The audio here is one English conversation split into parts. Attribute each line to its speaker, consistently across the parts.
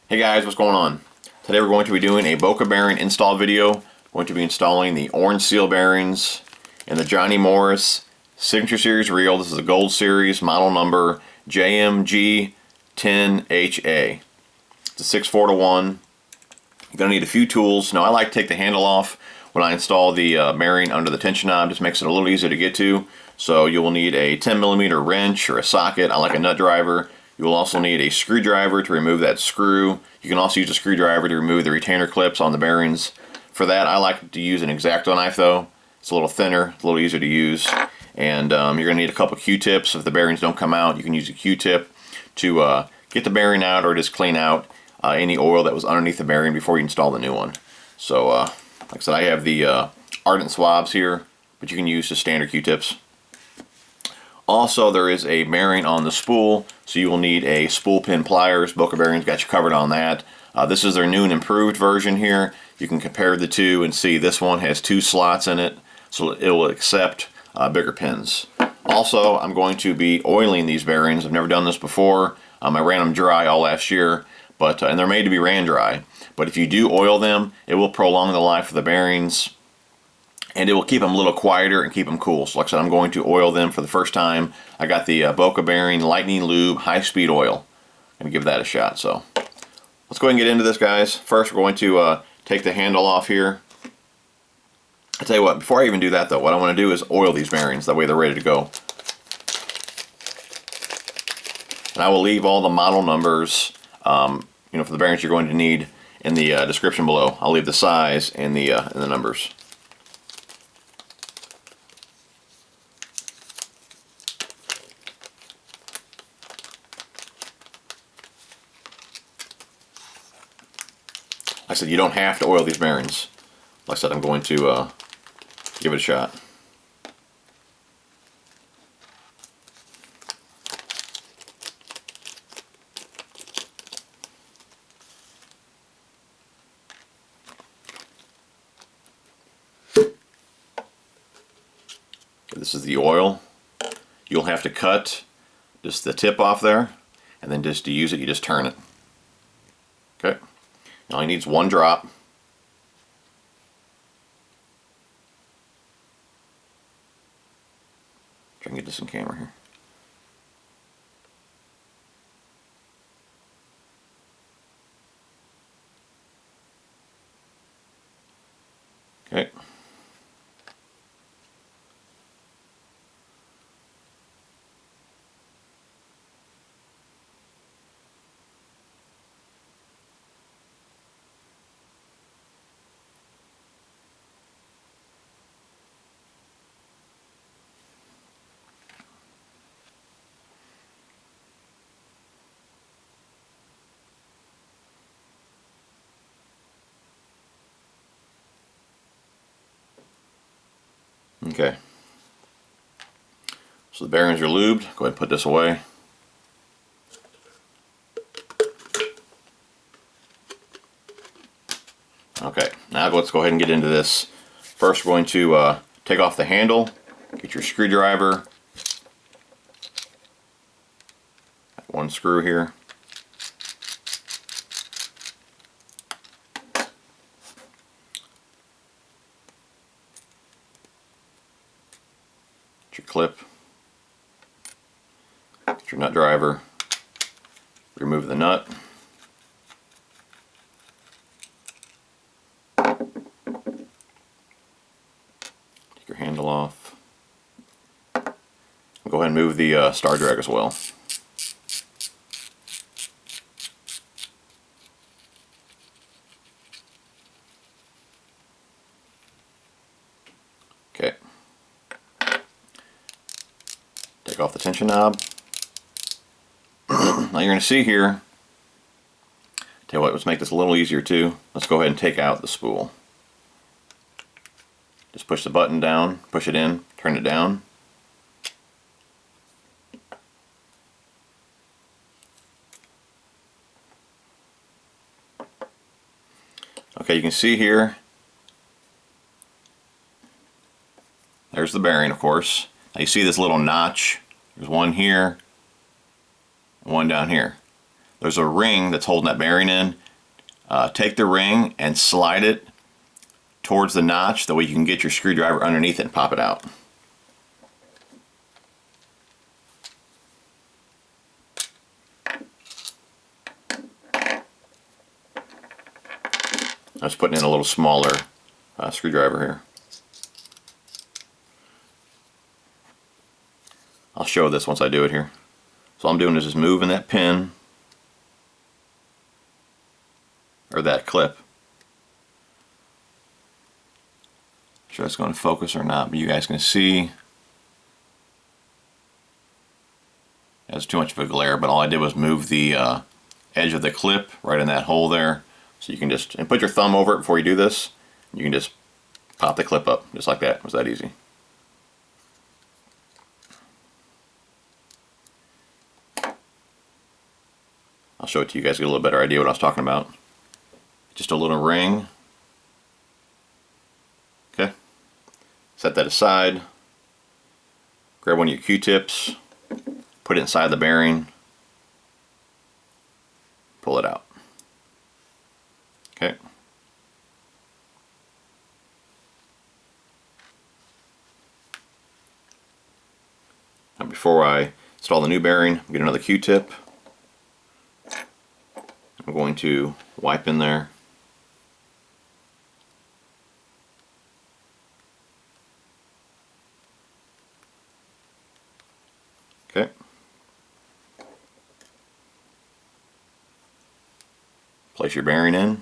Speaker 1: Hey guys, what's going on? Today we're going to be doing a Boca bearing install video. We're going to be installing the orange seal bearings in the Johnny Morris Signature Series reel. This is a Gold Series, model number JMG10HA. It's a 6/4-1. You're going to need a few tools. Now I like to take the handle off when I install the bearing under the tension knob. Just makes it a little easier to get to. So you will need a 10mm wrench or a socket. I like a nut driver. You will also need a screwdriver to remove that screw. You can also use a screwdriver to remove the retainer clips on the bearings. For that, I like to use an X-Acto knife though. It's a little thinner, a little easier to use. And you're going to need a couple Q-tips. If the bearings don't come out, you can use a Q-tip to get the bearing out or just clean out any oil that was underneath the bearing before you install the new one. So, like I said, I have the Ardent swabs here, but you can use just standard Q-tips. Also, there is a bearing on the spool, so you will need a spool pin pliers. Boca Bearings got you covered on that. This is their new and improved version here. You can compare the two and see this one has 2 slots in it, so it will accept bigger pins. Also, I'm going to be oiling these bearings. I've never done this before. I ran them dry all last year, but and they're made to be ran dry. But if you do oil them, it will prolong the life of the bearings, and it will keep them a little quieter and keep them cool. So like I said, I'm going to oil them for the first time. I got the Boca Bearing Lightning Lube high-speed oil. I'm going to give that a shot. So let's go ahead and get into this, guys. First, we're going to take the handle off here. I'll tell you what, before I even do that though, what I want to do is oil these bearings. That way they're ready to go. And I will leave all the model numbers, for the bearings you're going to need in the description below. I'll leave the size and the numbers. Like I said, you don't have to oil these bearings. Like I said, I'm going to give it a shot. This is the oil. You'll have to cut just the tip off there, and then just to use it, you just turn it. Okay. It only needs 1 drop. Try and get this in camera here. Okay. Okay, so the bearings are lubed. Go ahead and put this away. Okay, now let's go ahead and get into this. First, we're going to take off the handle, get your screwdriver, 1 screw here. Your clip, get your nut driver, remove the nut, take your handle off, go ahead and move the star drag as well. Okay. Take off the tension knob. Now you're going to see here, tell you what, let's make this a little easier too. Let's go ahead and take out the spool. Just push the button down, push it in, turn it down. Okay, you can see here, there's the bearing, of course. Now you see this little notch. There's one here, and one down here. there's a ring that's holding that bearing in. Take the ring and slide it towards the notch, that way you can get your screwdriver underneath it and pop it out. I was putting in a little smaller screwdriver here. I'll show this once I do it here. So all I'm doing is just moving that pin, or that clip. Not sure it's going to focus or not, but you guys can see that's too much of a glare, but all I did was move the edge of the clip right in that hole there. So you can just, and put your thumb over it before you do this, you can just pop the clip up just like that. It was that easy. I'll show it to you guys to get a little better idea what I was talking about. Just a little ring. Okay. Set that aside. Grab one of your Q-tips. Put it inside the bearing. Pull it out. Okay. Now before I install the new bearing, get another Q-tip. I'm going to wipe in there. Okay. Place your bearing in.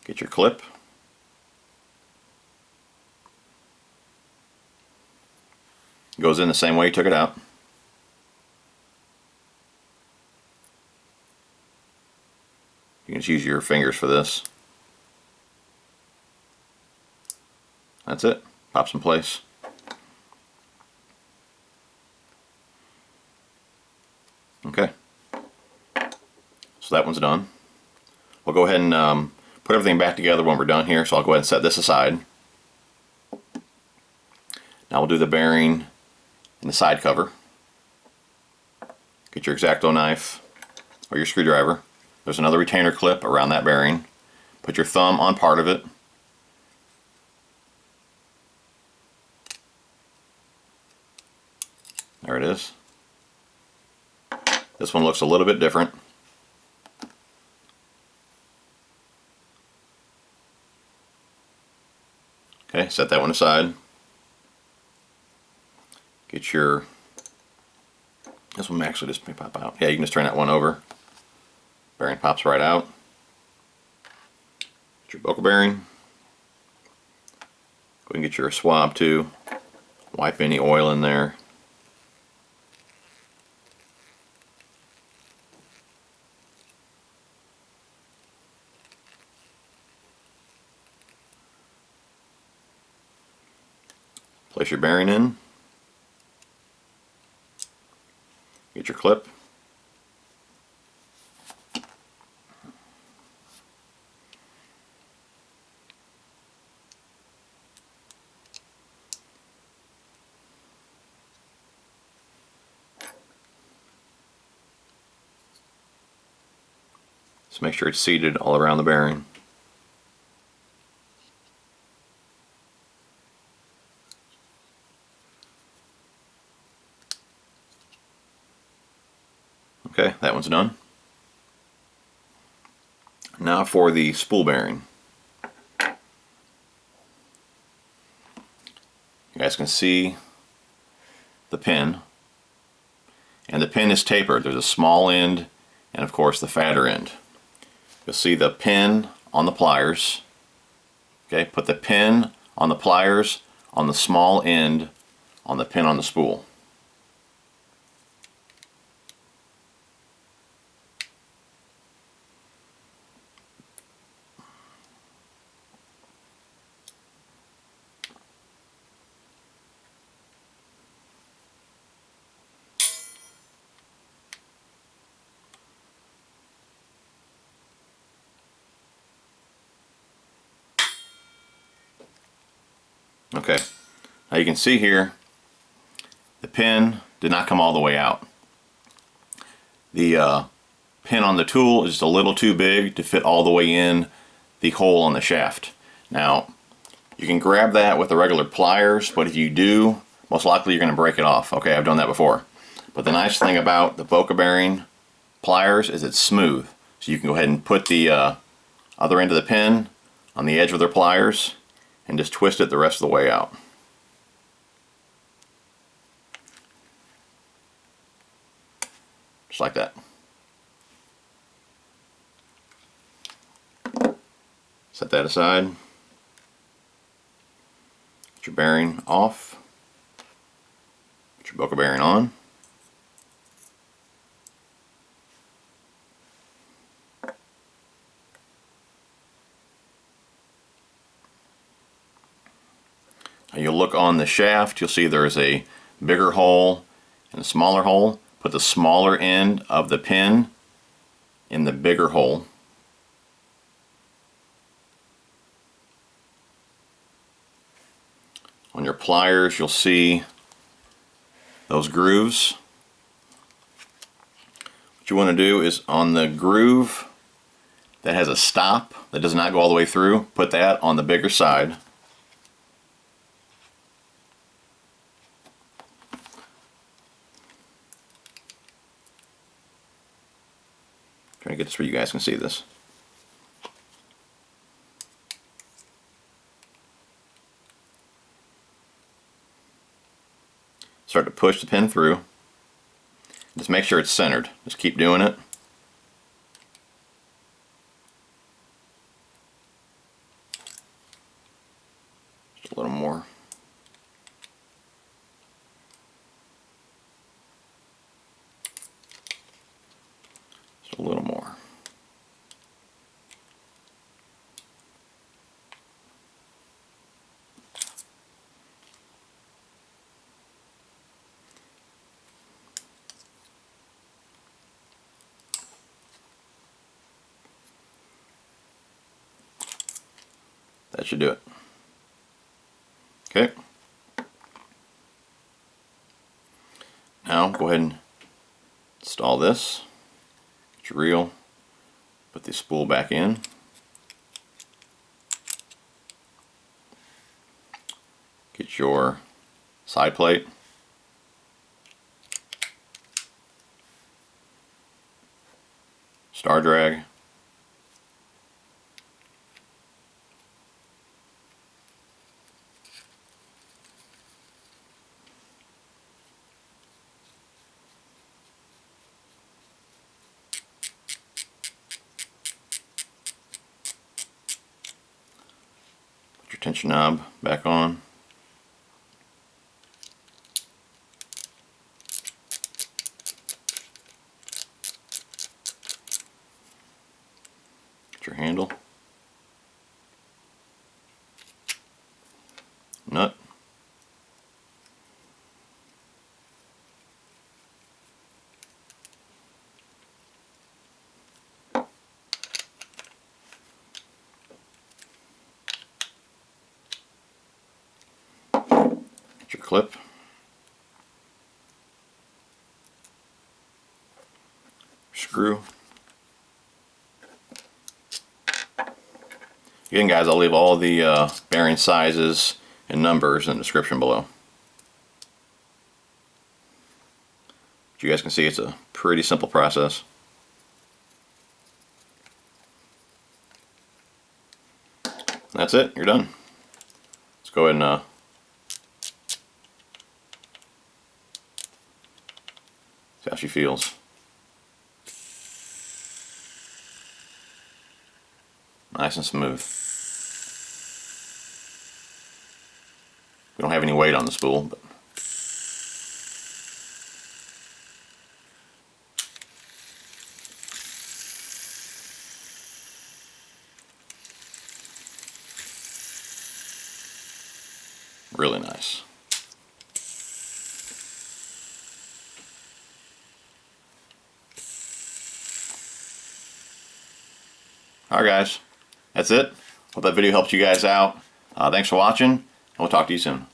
Speaker 1: Get your clip. It goes in the same way you took it out. You can just use your fingers for this. That's it. Pops in place. Okay. So that one's done. We'll go ahead and put everything back together when we're done here. So I'll go ahead and set this aside. Now we'll do the bearing and the side cover. Get your X-Acto knife or your screwdriver. There's another retainer clip around that bearing. Put your thumb on part of it. There it is. This one looks a little bit different. Okay, set that one aside. Get your, this one actually just may pop out. Yeah, you can just turn that one over. Bearing pops right out. Get your Boca bearing. Go and get your swab too. Wipe any oil in there. Place your bearing in. Get your clip. Just make sure it's seated all around the bearing. Okay, that one's done. Now for the spool bearing. You guys can see the pin, and the pin is tapered. There's a small end and of course the fatter end. You'll see the pin on the pliers. Okay, put the pin on the pliers on the small end on the pin on the spool. Okay, now you can see here the pin did not come all the way out. The pin on the tool is just a little too big to fit all the way in the hole on the shaft. Now, you can grab that with the regular pliers, but if you do, most likely you're going to break it off. Okay, I've done that before. But the nice thing about the Boca bearing pliers is it's smooth. So you can go ahead and put the other end of the pin on the edge of their pliers and just twist it the rest of the way out. Just like that. Set that aside. Put your bearing off. Put your Boca bearing on. Now you'll look on the shaft, you'll see there's a bigger hole and a smaller hole. Put the smaller end of the pin in the bigger hole. On your pliers, you'll see those grooves. What you want to do is on the groove that has a stop that does not go all the way through, put that on the bigger side. Trying to get this where you guys can see this. Start to push the pin through. Just make sure it's centered. Just keep doing it. Just a little more. Just a little more. That should do it. Okay. Now go ahead and install this. Get your reel. Put the spool back in. Get your side plate. Star drag. Tension knob back on. Get your handle. Nut. Your clip, screw. Again, guys, I'll leave all the bearing sizes and numbers in the description below. As you guys can see, it's a pretty simple process. And that's it. You're done. Let's go ahead and see how she feels. Nice and smooth. We don't have any weight on the spool, but really nice. Alright guys, that's it. Hope that video helped you guys out. Thanks for watching, and we'll talk to you soon.